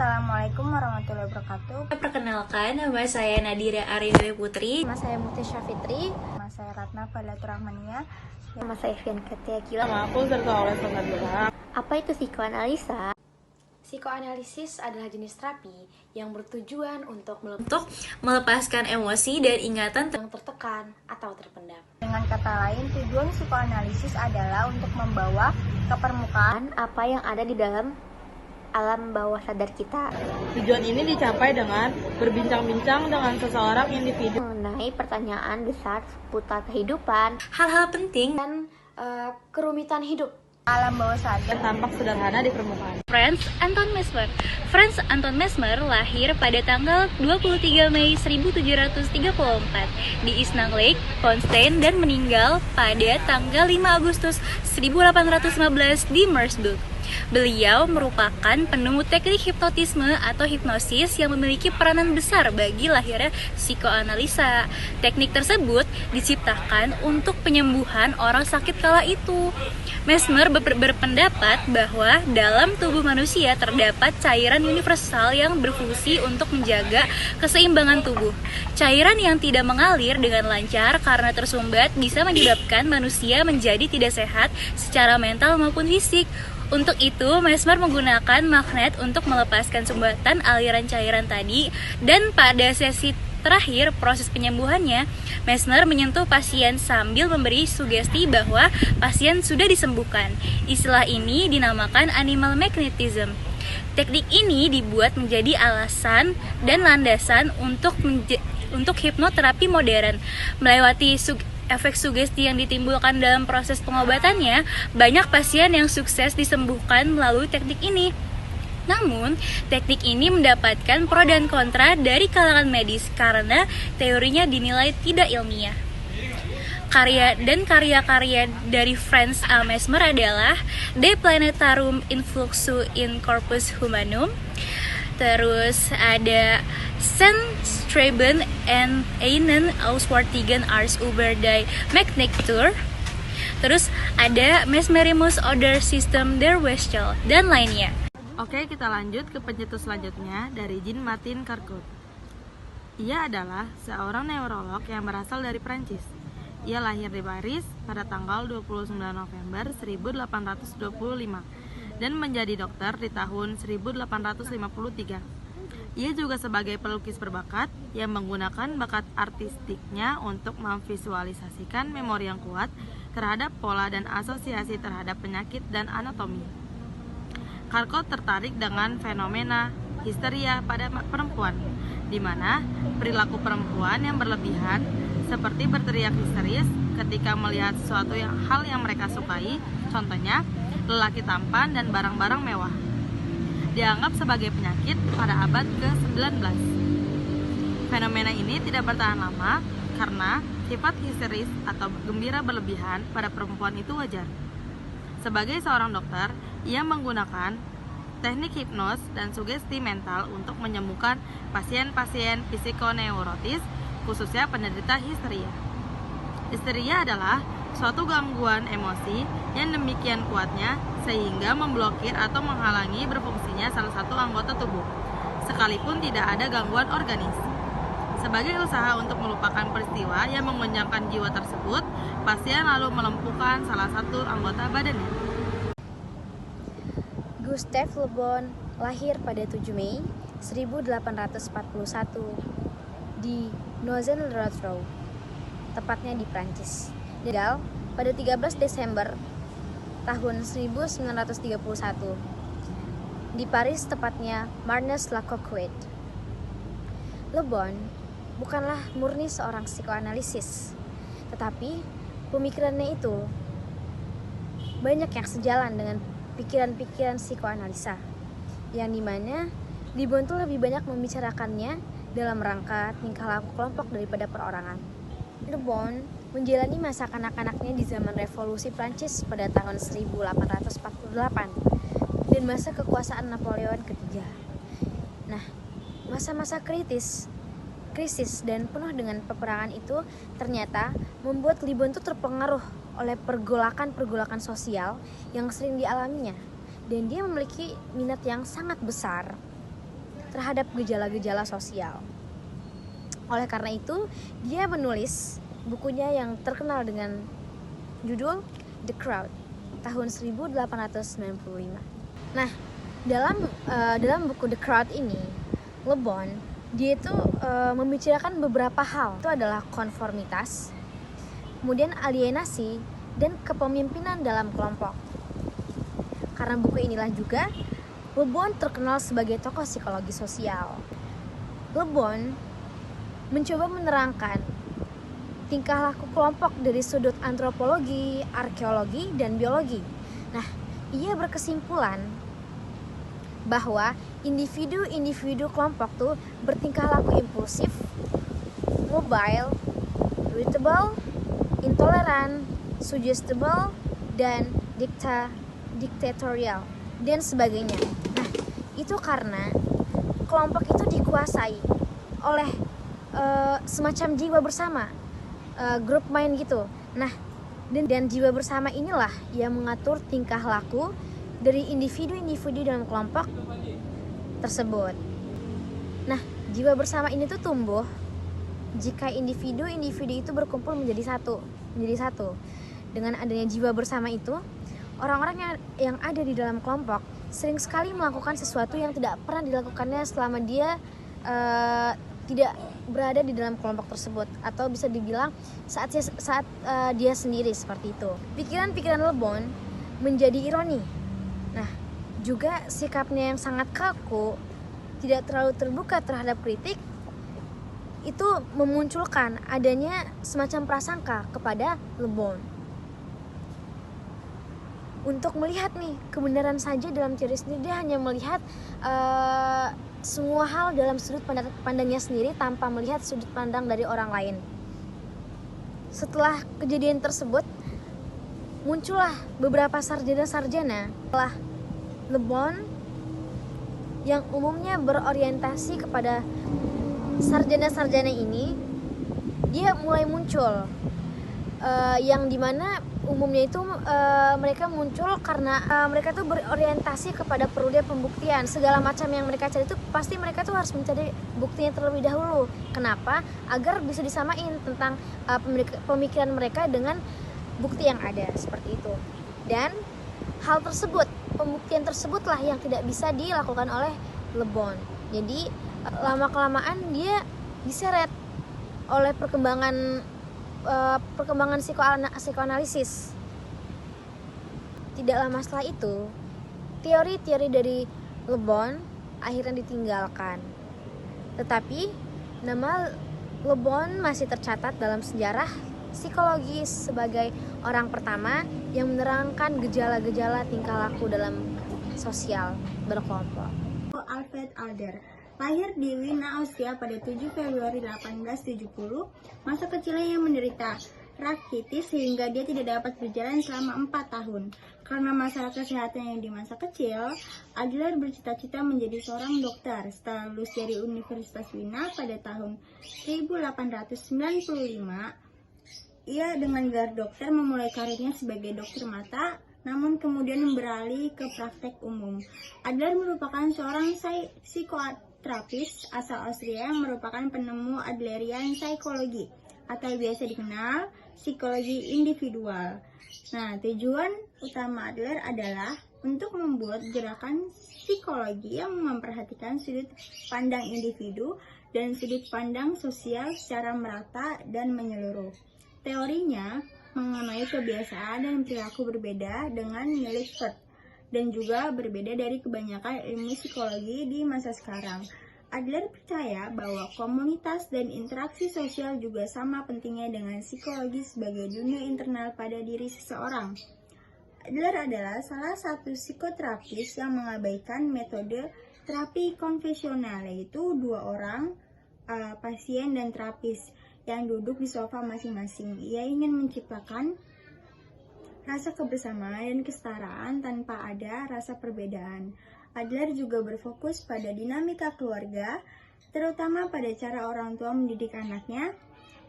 Assalamualaikum warahmatullahi wabarakatuh. Perkenalkan, nama saya Nadira Ariwe Putri. Nama saya Mutisha Fitri. Nama saya Ratna Falaturahmania. Nama saya Fian Ketia Kila. Nama aku Zarqa Aules Nabila. Apa itu psikoanalisa? Psikoanalisis adalah jenis terapi yang bertujuan untuk melepaskan emosi dan ingatan yang tertekan atau terpendam. Dengan kata lain, tujuan psikoanalisis adalah untuk membawa ke permukaan apa yang ada di dalam alam bawah sadar kita. Tujuan ini dicapai dengan berbincang-bincang dengan seseorang individu Mengenai pertanyaan besar seputar kehidupan, hal-hal penting dan kerumitan hidup. alam bawah sadar yang tampak sederhana di permukaan. Franz Anton Mesmer lahir pada tanggal 23 Mei 1734 di Isnang-Lake, Holstein dan meninggal pada tanggal 5 Agustus 1815 di Mersburg. Beliau merupakan penemu teknik hipnotisme atau hipnosis yang memiliki peranan besar bagi lahirnya psikoanalisa. Teknik tersebut diciptakan untuk penyembuhan orang sakit kala itu. Mesmer berpendapat bahwa dalam tubuh manusia terdapat cairan universal yang berfungsi untuk menjaga keseimbangan tubuh. Cairan yang tidak mengalir dengan lancar karena tersumbat bisa menyebabkan manusia menjadi tidak sehat secara mental maupun fisik. Untuk itu, Mesmer menggunakan magnet untuk melepaskan sumbatan aliran cairan tadi, dan pada sesi terakhir proses penyembuhannya, Mesmer menyentuh pasien sambil memberi sugesti bahwa pasien sudah disembuhkan. Istilah ini dinamakan animal magnetism. Teknik ini dibuat menjadi alasan dan landasan untuk hipnoterapi modern. Melewati efek sugesti yang ditimbulkan dalam proses pengobatannya, banyak pasien yang sukses disembuhkan melalui teknik ini. Namun, teknik ini mendapatkan pro dan kontra dari kalangan medis karena teorinya dinilai tidak ilmiah. Karya-karya dari Franz A. Mesmer adalah De Planetarum Influxu in Corpus Humanum. Terus ada Streben and einen Auswärtigen Arzt über die Magnetur. Terus ada Mesmerimus oder System der Wechsel dan lainnya. Oke, kita lanjut ke pencetus selanjutnya dari Jean-Martin Charcot. Ia adalah seorang neurolog yang berasal dari Prancis. Ia lahir di Paris pada tanggal 29 November 1825 dan menjadi dokter di tahun 1853. Ia juga sebagai pelukis berbakat yang menggunakan bakat artistiknya untuk memvisualisasikan memori yang kuat terhadap pola dan asosiasi terhadap penyakit dan anatomi. Charcot tertarik dengan fenomena histeria pada perempuan, di mana perilaku perempuan yang berlebihan seperti berteriak histeris ketika melihat sesuatu hal yang mereka sukai, contohnya lelaki tampan dan barang-barang mewah, dianggap sebagai penyakit pada abad ke-19. Fenomena ini tidak bertahan lama karena sifat histeris atau gembira berlebihan pada perempuan itu wajar. Sebagai seorang dokter, ia menggunakan teknik hipnos dan sugesti mental untuk menyembuhkan pasien-pasien psikoneurotis, khususnya penderita histeria. Histeria adalah suatu gangguan emosi yang demikian kuatnya sehingga memblokir atau menghalangi berfungsinya salah satu anggota tubuh, sekalipun tidak ada gangguan organis. Sebagai usaha untuk melupakan peristiwa yang mengguncangkan jiwa tersebut, pasien lalu melumpuhkan salah satu anggota badannya. Gustave Le Bon lahir pada 7 Mei 1841 di Nogent-le-Rotrou, tepatnya di Prancis. Meninggal pada 13 Desember tahun 1931 di Paris, tepatnya Marnes-la-Coquette. Le Bon bukanlah murni seorang psikoanalisis, tetapi pemikirannya itu banyak yang sejalan dengan pikiran-pikiran psikoanalisa, yang dimana Le Bon itu lebih banyak membicarakannya dalam rangka tingkah laku kelompok daripada perorangan. Le Bon menjalani masa kanak-kanaknya di zaman revolusi Prancis pada tahun 1848 dan masa kekuasaan Napoleon III. Nah, masa-masa krisis dan penuh dengan peperangan itu ternyata membuat Le Bon itu terpengaruh oleh pergolakan sosial yang sering dialaminya, dan dia memiliki minat yang sangat besar terhadap gejala-gejala sosial. Oleh karena itu, dia menulis bukunya yang terkenal dengan judul The Crowd tahun 1895. Nah, dalam buku The Crowd ini, Le Bon dia itu membicarakan beberapa hal. Itu adalah konformitas, kemudian alienasi, dan kepemimpinan dalam kelompok. Karena buku inilah juga Le Bon terkenal sebagai tokoh psikologi sosial. Le Bon mencoba menerangkan tingkah laku kelompok dari sudut antropologi, arkeologi, dan biologi. Nah, ia berkesimpulan bahwa individu-individu kelompok tuh bertingkah laku impulsif, mobile, irritable, intoleran, suggestible, dan diktatorial, dan sebagainya. Nah, itu karena kelompok itu dikuasai oleh semacam jiwa bersama, grup mind gitu. Nah, dan jiwa bersama inilah yang mengatur tingkah laku dari individu-individu dalam kelompok tersebut. Nah, jiwa bersama ini tuh tumbuh jika individu-individu itu berkumpul menjadi satu. Dengan adanya jiwa bersama itu, orang-orang yang ada di dalam kelompok sering sekali melakukan sesuatu yang tidak pernah dilakukannya selama dia tidak berada di dalam kelompok tersebut, atau bisa dibilang saat dia sendiri, seperti itu. Pikiran-pikiran Le Bon menjadi ironi. Nah, juga sikapnya yang sangat kaku, tidak terlalu terbuka terhadap kritik, itu memunculkan adanya semacam prasangka kepada Le Bon. Untuk melihat nih kebenaran saja dalam teori sendiri, dia hanya melihat semua hal dalam sudut pandangnya sendiri tanpa melihat sudut pandang dari orang lain. Setelah kejadian tersebut, muncullah beberapa sarjana-sarjana setelah Le Bon yang umumnya berorientasi kepada sarjana-sarjana ini. Dia mulai muncul yang dimana umumnya itu mereka muncul karena mereka tuh berorientasi kepada perlunya pembuktian. Segala macam yang mereka cari itu pasti mereka tuh harus mencari buktinya terlebih dahulu. Kenapa? Agar bisa disamain tentang pemikiran mereka dengan bukti yang ada, seperti itu. Dan hal tersebut, pembuktian tersebutlah yang tidak bisa dilakukan oleh Le Bon. Jadi lama-kelamaan dia diseret oleh perkembangan psikoanalisis. Tidak lama setelah itu, teori-teori dari Le Bon akhirnya ditinggalkan. Tetapi nama Le Bon masih tercatat dalam sejarah psikologi sebagai orang pertama yang menerangkan gejala-gejala tingkah laku dalam sosial berkelompok. Alfred Adler lahir di Wiener, Austria pada 7 Februari 1870. Masa kecilnya yang menderita rakitis sehingga dia tidak dapat berjalan selama 4 tahun. Karena masalah kesehatannya di masa kecil, Adler bercita-cita menjadi seorang dokter. Setelah lulus dari Universitas Wiener pada tahun 1895, ia dengan gelar dokter memulai karirnya sebagai dokter mata, namun kemudian beralih ke praktek umum. Adler merupakan seorang psikoterapis asal Austria yang merupakan penemu Adlerian psikologi atau biasa dikenal psikologi individual. Nah, tujuan utama Adler adalah untuk membuat gerakan psikologi yang memperhatikan sudut pandang individu dan sudut pandang sosial secara merata dan menyeluruh. Teorinya mengenai kebiasaan dan perilaku berbeda dengan milik Freud dan juga berbeda dari kebanyakan ilmu psikologi di masa sekarang. Adler percaya bahwa komunitas dan interaksi sosial juga sama pentingnya dengan psikologi sebagai dunia internal pada diri seseorang. Adler adalah salah satu psikoterapis yang mengabaikan metode terapi konvensional, yaitu dua orang, pasien dan terapis, yang duduk di sofa masing-masing. Ia ingin menciptakan rasa kebersamaan dan kesetaraan tanpa ada rasa perbedaan. Adler juga berfokus pada dinamika keluarga, terutama pada cara orang tua mendidik anaknya,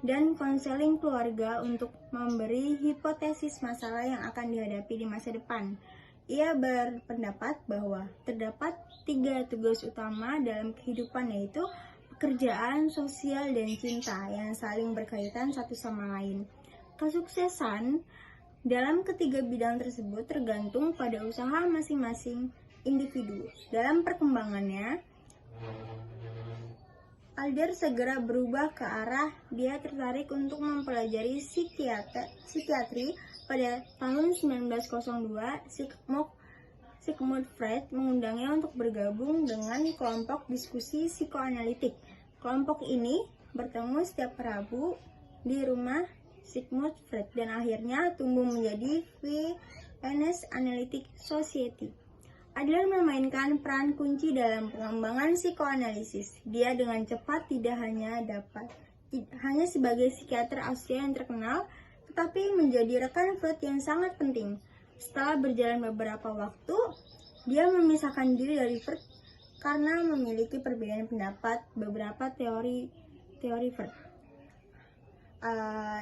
dan konseling keluarga untuk memberi hipotesis masalah yang akan dihadapi di masa depan. Ia berpendapat bahwa terdapat 3 tugas utama dalam kehidupan, yaitu pekerjaan, sosial, dan cinta yang saling berkaitan satu sama lain. Kesuksesan dalam ketiga bidang tersebut tergantung pada usaha masing-masing individu. Dalam perkembangannya, Adler segera berubah ke arah dia tertarik untuk mempelajari psikiatri. Pada tahun 1902, Sigmund Freud mengundangnya untuk bergabung dengan kelompok diskusi psikoanalitik. Kelompok ini bertemu setiap Rabu di rumah Sigmund Freud dan akhirnya tumbuh menjadi Vienna Analytic Society. Adler memainkan peran kunci dalam pengembangan psikoanalisis. Dia dengan cepat tidak hanya sebagai psikiater Austria yang terkenal, tetapi menjadi rekan Freud yang sangat penting. Setelah berjalan beberapa waktu, dia memisahkan diri dari Freud karena memiliki perbedaan pendapat beberapa teori Freud.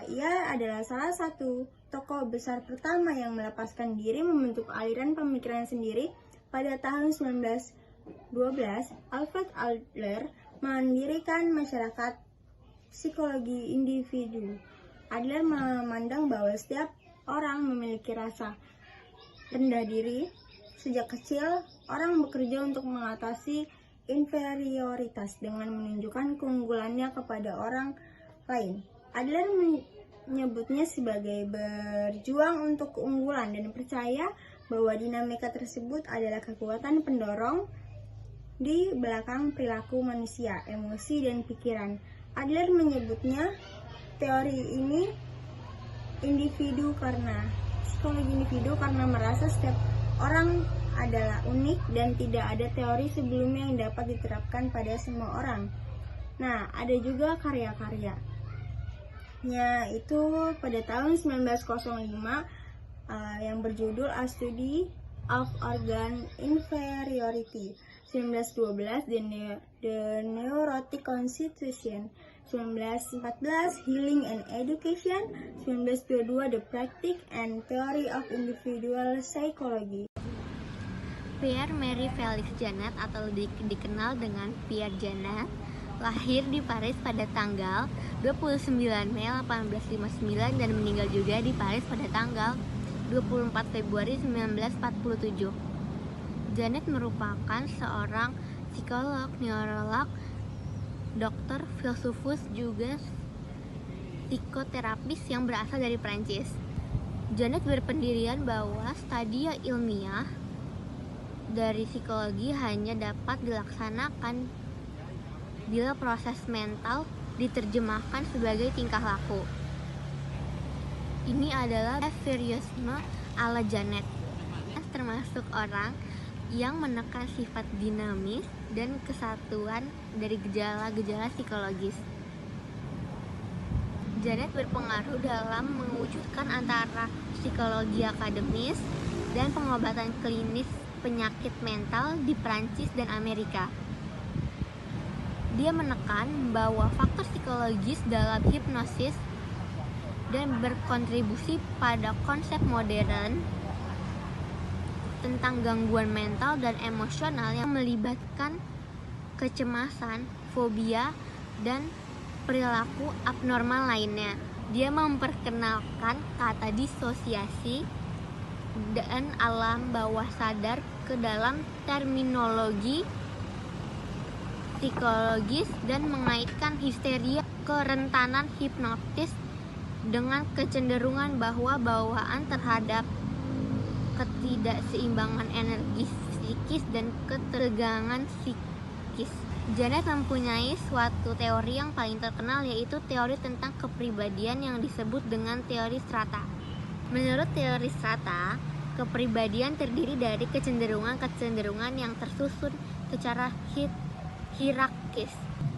Ia adalah salah satu tokoh besar pertama yang melepaskan diri membentuk aliran pemikiran sendiri. Pada tahun 1912, Alfred Adler mendirikan masyarakat psikologi individu. Adler memandang bahwa setiap orang memiliki rasa rendah diri. Sejak kecil, orang bekerja untuk mengatasi inferioritas dengan menunjukkan keunggulannya kepada orang lain. Adler menyebutnya sebagai berjuang untuk keunggulan dan percaya bahwa dinamika tersebut adalah kekuatan pendorong di belakang perilaku manusia, emosi, dan pikiran. Adler menyebutnya teori ini psikologi individu karena merasa setiap orang adalah unik dan tidak ada teori sebelumnya yang dapat diterapkan pada semua orang. Nah, ada juga karya-karyanya itu pada tahun 1905 yang berjudul A Study of Organ Inferiority. 1912 The Neurotic Constitution. 1914 Healing and Education. 1922 The Practice and Theory of Individual Psychology. Pierre Marie Felix Janet atau dikenal dengan Pierre Janet lahir di Paris pada tanggal 29 Mei 1859 dan meninggal juga di Paris pada tanggal 24 Februari 1947. Janet merupakan seorang psikolog, neurolog, dokter, filsufus, juga psikoterapis yang berasal dari Prancis. Janet berpendirian bahwa studi ilmiah dari psikologi hanya dapat dilaksanakan bila proses mental diterjemahkan sebagai tingkah laku. Ini adalah behaviorisme ala Janet, termasuk orang yang menekan sifat dinamis dan kesatuan dari gejala-gejala psikologis. Janet berpengaruh dalam mewujudkan antara psikologi akademis dan pengobatan klinis penyakit mental di Prancis dan Amerika. Dia menekan bahwa faktor psikologis dalam hipnosis dan berkontribusi pada konsep modern tentang gangguan mental dan emosional yang melibatkan kecemasan, fobia, dan perilaku abnormal lainnya. Dia memperkenalkan kata disosiasi dan alam bawah sadar ke dalam terminologi psikologis dan mengaitkan histeria kerentanan hipnotis dengan kecenderungan bahwa bawaan terhadap ketidakseimbangan energi psikis dan ketegangan psikis. Janet mempunyai suatu teori yang paling terkenal, yaitu teori tentang kepribadian yang disebut dengan teori strata. Menurut teori strata, kepribadian terdiri dari kecenderungan-kecenderungan yang tersusun secara hierarkis,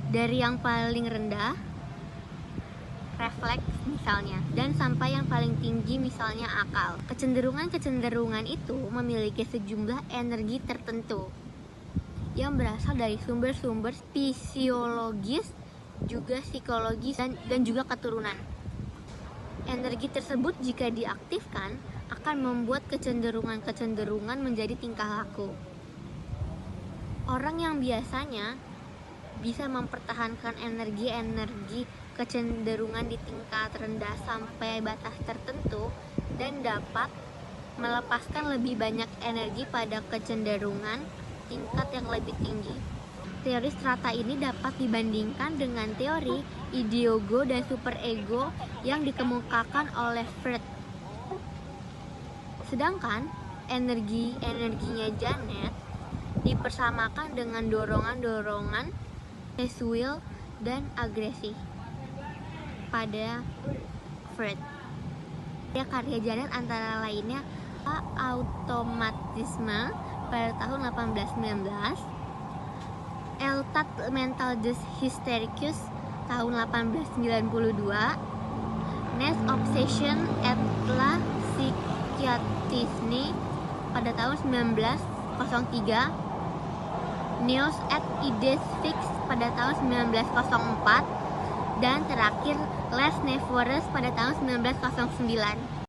dari yang paling rendah, refleks misalnya, dan sampai yang paling tinggi misalnya akal. Kecenderungan-kecenderungan itu memiliki sejumlah energi tertentu yang berasal dari sumber-sumber fisiologis, juga psikologis, dan juga keturunan. Energi tersebut jika diaktifkan akan membuat kecenderungan-kecenderungan menjadi tingkah laku. Orang yang biasanya bisa mempertahankan energi-energi kecenderungan di tingkat rendah sampai batas tertentu dan dapat melepaskan lebih banyak energi pada kecenderungan tingkat yang lebih tinggi. Teori strata ini dapat dibandingkan dengan teori ideogo dan superego yang dikemukakan oleh Freud. Sedangkan energinya Janet dipersamakan dengan dorongan-dorongan sexual dan agresi pada Freud. Karya Janet antara lainnya Automatisme pada tahun 1819, Etat Mental des Hystericus tahun 1892, Nes Obsession et la Psychiatrisme pada tahun 1903, Neos et Idées Fixes pada tahun 1904, dan terakhir Les Nevers pada tahun 1909.